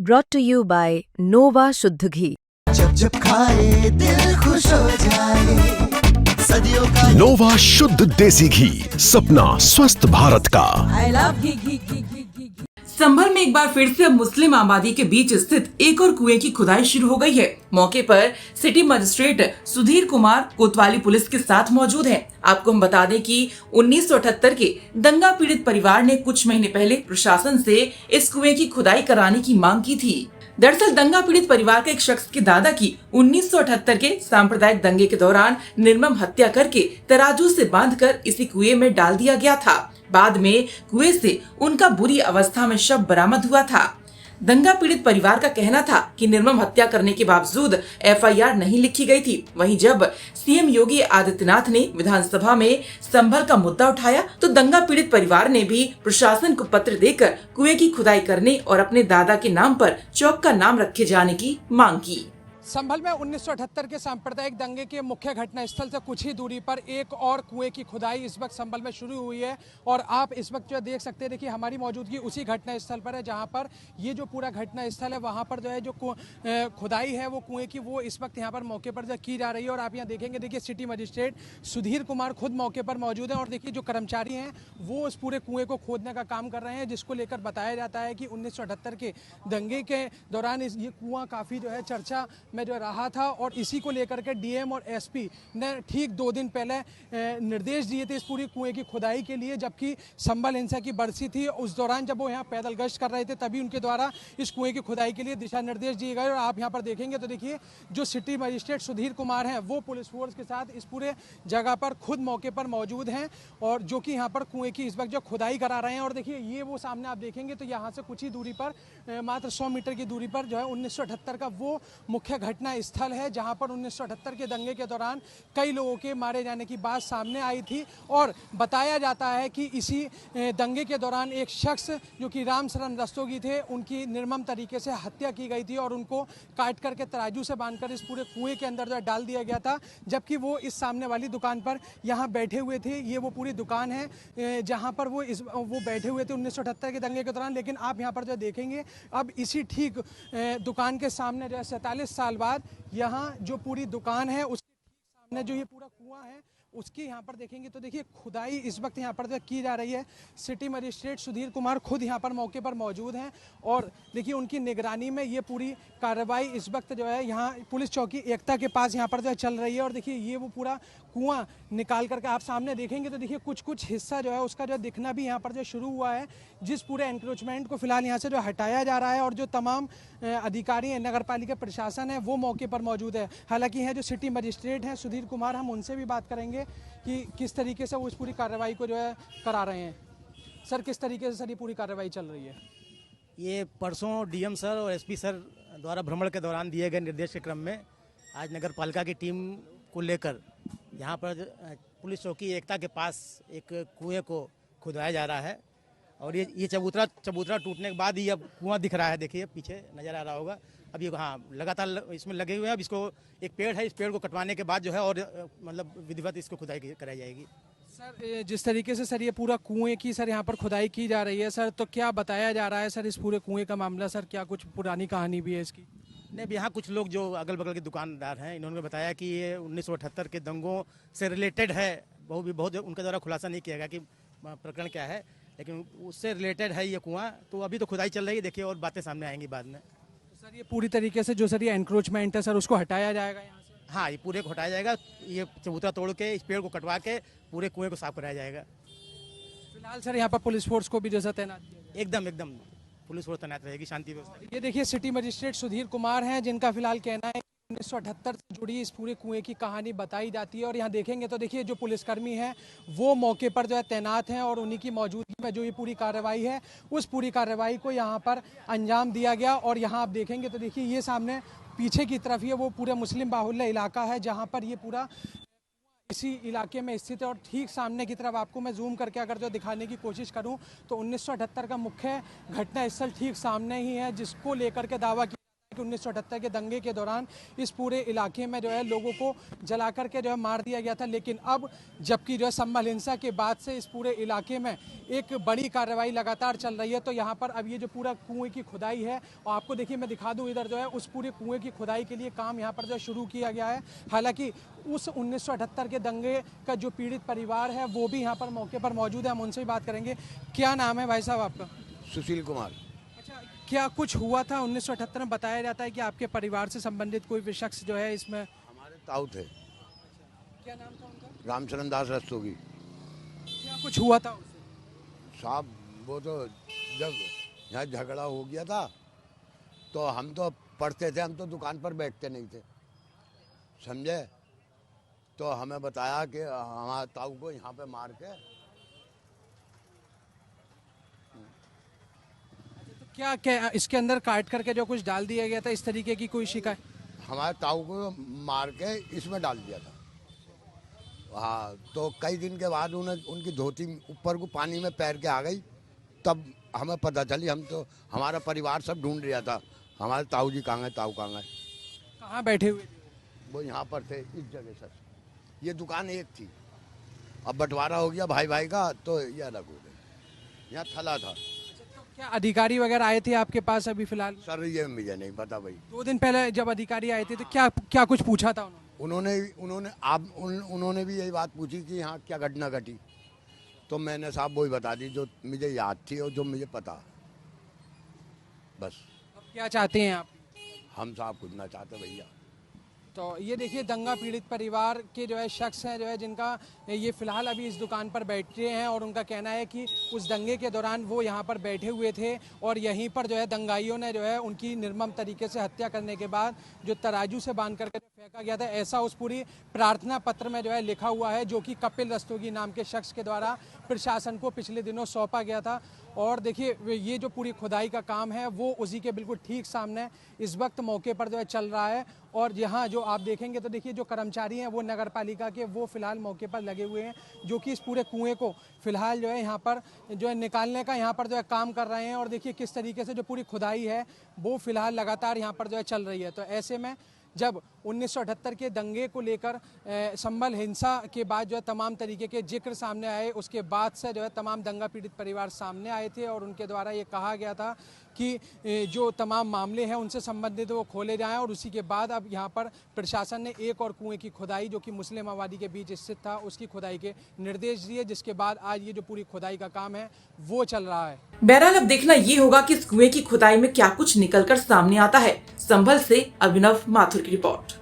brought to you by Nova शुद्ध घी। जब जब खाए दिल खुश हो जाए, सदियों का नोवा शुद्ध देसी घी, सपना स्वस्थ भारत का। I love घी घी घी घी घी घी। संभल में एक बार फिर से मुस्लिम आबादी के बीच स्थित एक और कुएं की खुदाई शुरू हो गई है। मौके पर सिटी मजिस्ट्रेट सुधीर कुमार कोतवाली पुलिस के साथ मौजूद हैं। आपको हम बता दें कि 1978 के दंगा पीड़ित परिवार ने कुछ महीने पहले प्रशासन से इस कुएं की खुदाई कराने की मांग की थी। दरअसल दंगा पीड़ित परिवार के एक शख्स के दादा की 1978 के सांप्रदायिक दंगे के दौरान निर्मम हत्या करके तराजू से बांधकर इसी कुएं में डाल दिया गया था। बाद में कुएं से उनका बुरी अवस्था में शव बरामद हुआ था। दंगा पीड़ित परिवार का कहना था कि निर्मम हत्या करने के बावजूद एफआईआर नहीं लिखी गई थी। वहीं जब सीएम योगी आदित्यनाथ ने विधानसभा में संभल का मुद्दा उठाया तो दंगा पीड़ित परिवार ने भी प्रशासन को पत्र देकर कुएं की खुदाई करने और अपने दादा के नाम पर चौक का नाम रखे जाने की मांग की। संभल में 1978 के सांप्रदायिक दंगे के मुख्य घटना स्थल से कुछ ही दूरी पर एक और कुएं की खुदाई इस वक्त संभल में शुरू हुई है और आप इस वक्त जो देख सकते हैं, देखिए हमारी मौजूदगी उसी घटना स्थल पर है जहां पर ये जो पूरा घटना स्थल है वहां पर जो है जो खुदाई है वो कुएं की वो इस वक्त यहां पर मौके पर जो की जा रही है। और आप यहां देखेंगे, देखिए सिटी मजिस्ट्रेट सुधीर कुमार खुद मौके पर मौजूद है और देखिए जो कर्मचारी हैं वो उस पूरे कुएं को खोदने का काम कर रहे हैं, जिसको लेकर बताया जाता है कि 1978 के दंगे के दौरान ये कुआं काफ़ी जो है चर्चा में जो रहा था और इसी को लेकर के डीएम और एसपी ने ठीक 2 दिन पहले निर्देश दिए थे इस पूरी कुएं की खुदाई के लिए। जबकि संभल हिंसा की बरसी थी, उस दौरान जब वो यहाँ पैदल गश्त कर रहे थे तभी उनके द्वारा इस कुएं की खुदाई के लिए दिशा निर्देश दिए गए। और आप यहाँ पर देखेंगे तो देखिए जो सिटी मजिस्ट्रेट सुधीर कुमार हैं वो पुलिस फोर्स के साथ इस पूरे जगह पर खुद मौके पर मौजूद हैं और जो कि यहाँ पर कुएं की इस वक्त जो खुदाई करा रहे हैं। और देखिए ये वो सामने आप देखेंगे तो यहाँ से कुछ ही दूरी पर मात्र 100 मीटर की दूरी पर जो है 1978 का वो मुख्य घटना स्थल है जहां पर 1978 के दंगे के दौरान कई लोगों के मारे जाने की बात सामने आई थी। और बताया जाता है कि इसी दंगे के दौरान एक शख्स जो कि राम शरण रस्तोगी थे, उनकी निर्मम तरीके से हत्या की गई थी और उनको काट करके तराजू से बांधकर इस पूरे कुएं के अंदर जो डाल दिया गया था। जबकि वो इस सामने वाली दुकान पर यहाँ बैठे हुए थे। ये वो पूरी दुकान है जहाँ पर वो बैठे हुए थे 1978 के दंगे के दौरान। लेकिन आप यहाँ पर जो देखेंगे अब इसी ठीक दुकान के सामने जो है 47 साल बाद यहाँ जो पूरी दुकान है उसके ठीक सामने जो ये पूरा कुआं है उसकी यहाँ पर देखेंगे तो देखिए खुदाई इस वक्त यहाँ पर की जा रही है। सिटी मजिस्ट्रेट सुधीर कुमार खुद यहाँ पर मौके पर मौजूद हैं और देखिए उनकी निगरानी में ये पूरी कार्रवाई इस वक्त जो है यहाँ पुलिस चौकी एकता के पास यहाँ पर जो चल रही है। और देखिए ये वो पूरा कुआं निकाल करके आप सामने देखेंगे तो देखिए कुछ हिस्सा जो है उसका जो दिखना भी यहाँ पर जो शुरू हुआ है, जिस पूरे एनक्रोचमेंट को फिलहाल यहाँ से जो हटाया जा रहा है। और जो तमाम अधिकारी हैं, नगर पालिका प्रशासन है, वो मौके पर मौजूद है। हालांकि हैं जो सिटी मजिस्ट्रेट हैं सुधीर कुमार, हम उनसे भी बात करेंगे कि किस तरीके से वो इस पूरी कार्रवाई को जो है करा रहे हैं। सर किस तरीके से सर ये पूरी कार्रवाई चल रही है? ये परसों डीएम सर और एसपी सर द्वारा भ्रमण के दौरान दिए गए निर्देश के क्रम में आज नगर पालिका की टीम को लेकर यहाँ पर पुलिस चौकी एकता के पास एक कुएं को खुदवाया जा रहा है। और ये चबूतरा टूटने के बाद ही अब कुआं दिख रहा है, देखिए पीछे नज़र आ रहा होगा। अब ये हाँ लगातार इसमें लगे हुए हैं। अब इसको एक पेड़ है, इस पेड़ को कटवाने के बाद जो है और मतलब विधिवत इसको खुदाई कराई जाएगी। सर जिस तरीके से सर ये पूरा कुएं की सर यहाँ पर खुदाई की जा रही है सर, तो क्या बताया जा रहा है सर इस पूरे कुएं का मामला? सर क्या कुछ पुरानी कहानी भी है इसकी? नहीं, यहाँ कुछ लोग जो अगल बगल के दुकानदार हैं इन्होंने बताया कि ये 1978 के दंगों से रिलेटेड है। बहुत उनके द्वारा खुलासा नहीं किया गया कि प्रकरण क्या है, लेकिन उससे रिलेटेड है ये कुआं। तो अभी तो खुदाई चल रही है, देखिए और बातें सामने आएंगी बाद में। तो सर ये पूरी तरीके से जो सर ये एनक्रोचमेंट है सर उसको हटाया जाएगा यहाँ से? हाँ, ये पूरे को हटाया जाएगा। ये चबूतरा तोड़ के इस पेड़ को कटवा के पूरे कुएं को साफ कराया जाएगा। फिलहाल सर यहाँ पर पुलिस फोर्स को भी जैसा तैनात किया गया? एकदम पुलिस फोर्स तैनात रहेगी, शांति व्यवस्था। ये देखिए सिटी मजिस्ट्रेट सुधीर कुमार हैं जिनका फिलहाल कहना है 1978 से जुड़ी इस पूरे कुएं की कहानी बताई जाती है। और यहाँ देखेंगे तो देखिए जो पुलिसकर्मी हैं वो मौके पर जो है तैनात हैं और उन्हीं की मौजूदगी में जो ये पूरी कार्रवाई है उस पूरी कार्रवाई को यहाँ पर अंजाम दिया गया। और यहाँ आप देखेंगे तो देखिए ये सामने पीछे की तरफ ये वो पूरा मुस्लिम बाहुल्य इलाका है जहाँ पर ये पूरा इसी इलाके में स्थित है। और ठीक सामने की तरफ आपको मैं जूम करके अगर जो दिखाने की कोशिश करूं तो 1978 का मुख्य घटना स्थल ठीक सामने ही है, जिसको लेकर के दावा किया 1978 के दंगे के दौरान इस पूरे इलाके में जो है लोगों को जला करके जो है मार दिया गया था, लेकिन अब जबकि जो है संभल हिंसा के बाद से इस पूरे इलाके में एक बड़ी कार्रवाई लगातार चल रही है। तो यहाँ पर अब ये जो पूरा कुएं की खुदाई है, और आपको देखिए मैं दिखा दूँ इधर जो है उस पूरे कुएं की खुदाई के लिए काम यहाँ पर जो शुरू किया गया है। हालांकि उस 1978 के दंगे का जो पीड़ित परिवार है वो भी यहाँ पर मौके पर मौजूद है, हम उनसे ही बात करेंगे। क्या नाम है भाई साहब आपका? सुशील कुमार। क्या कुछ हुआ था 1978 में? बताया जाता है कि आपके परिवार से संबंधित कोई भी शख्स जो है इसमें? हमारे ताऊ थे। क्या नाम था उनका? रामचरण दास रस्तोगी। क्या कुछ हुआ था उससे? साहब वो तो जब यहाँ झगड़ा हो गया था तो हम तो पढ़ते थे, हम तो दुकान पर बैठते नहीं थे, समझे। तो हमें बताया कि हमारे ताऊ को यहाँ पे मार के क्या क्या इसके अंदर काट करके जो कुछ डाल दिया गया था, इस तरीके की कोई शिकायत? हमारे ताऊ को मार के इसमें डाल दिया था। हाँ, तो कई दिन के बाद उन्हें उनकी धोती ऊपर को पानी में पैर के आ गई, तब हमें पता चली। हम तो हमारा परिवार सब ढूंढ रहा था, हमारे ताऊ जी कहाँ गए, ताऊ कहाँ गए। कहाँ बैठे हुए थे? वो यहाँ पर थे, इस जगह सर। ये दुकान एक थी, अब बंटवारा हो गया भाई भाई का, तो ये अलग हो गया। यहाँ थला था। क्या अधिकारी वगैरह आए थे आपके पास अभी फिलहाल? सर ये मुझे नहीं पता भाई। 2 दिन पहले जब अधिकारी आए थे तो क्या कुछ पूछा था उन्होंने? उन्होंने भी यही बात पूछी कि यहाँ क्या घटना घटी, तो मैंने साहब वही बता दी जो मुझे याद थी और जो मुझे पता, बस। अब क्या चाहते हैं आप? हम साहब कुछ ना चाहते भैया। तो ये देखिए दंगा पीड़ित परिवार के जो है शख्स हैं जो है जिनका ये फिलहाल अभी इस दुकान पर बैठे हैं, और उनका कहना है कि उस दंगे के दौरान वो यहाँ पर बैठे हुए थे और यहीं पर जो है दंगाइयों ने जो है उनकी निर्मम तरीके से हत्या करने के बाद जो तराजू से बांध करके फेंका गया था, ऐसा उस पूरी प्रार्थना पत्र में जो है लिखा हुआ है, जो कि कपिल रस्तोगी नाम के शख्स के द्वारा प्रशासन को पिछले दिनों सौंपा गया था। और देखिए ये जो पूरी खुदाई का काम है वो उसी के बिल्कुल ठीक सामने इस वक्त मौके पर जो है चल रहा है। और यहाँ जो आप देखेंगे तो देखिए जो कर्मचारी हैं वो नगर पालिका के वो फिलहाल मौके पर लगे हुए हैं, जो कि इस पूरे कुएं को फिलहाल जो है यहाँ पर जो है निकालने का यहाँ पर जो है काम कर रहे हैं। और देखिए किस तरीके से जो पूरी खुदाई है वो फिलहाल लगातार यहाँ पर जो है चल रही है। तो ऐसे में जब 1978 के दंगे को लेकर संभल हिंसा के बाद जो है तमाम तरीके के जिक्र सामने आए, उसके बाद से जो है तमाम दंगा पीड़ित परिवार सामने आए थे और उनके द्वारा ये कहा गया था कि जो तमाम मामले हैं उनसे संबंधित वो खोले जाएं। और उसी के बाद अब यहाँ पर प्रशासन ने एक और कुएं की खुदाई जो कि मुस्लिम आबादी के बीच स्थित था उसकी खुदाई के निर्देश दिए, जिसके बाद आज ये जो पूरी खुदाई का काम है वो चल रहा है। बहरहाल अब देखना ये होगा कि इस कुएं की खुदाई में क्या कुछ निकलकर सामने आता है। संभल से अभिनव माथुर की रिपोर्ट।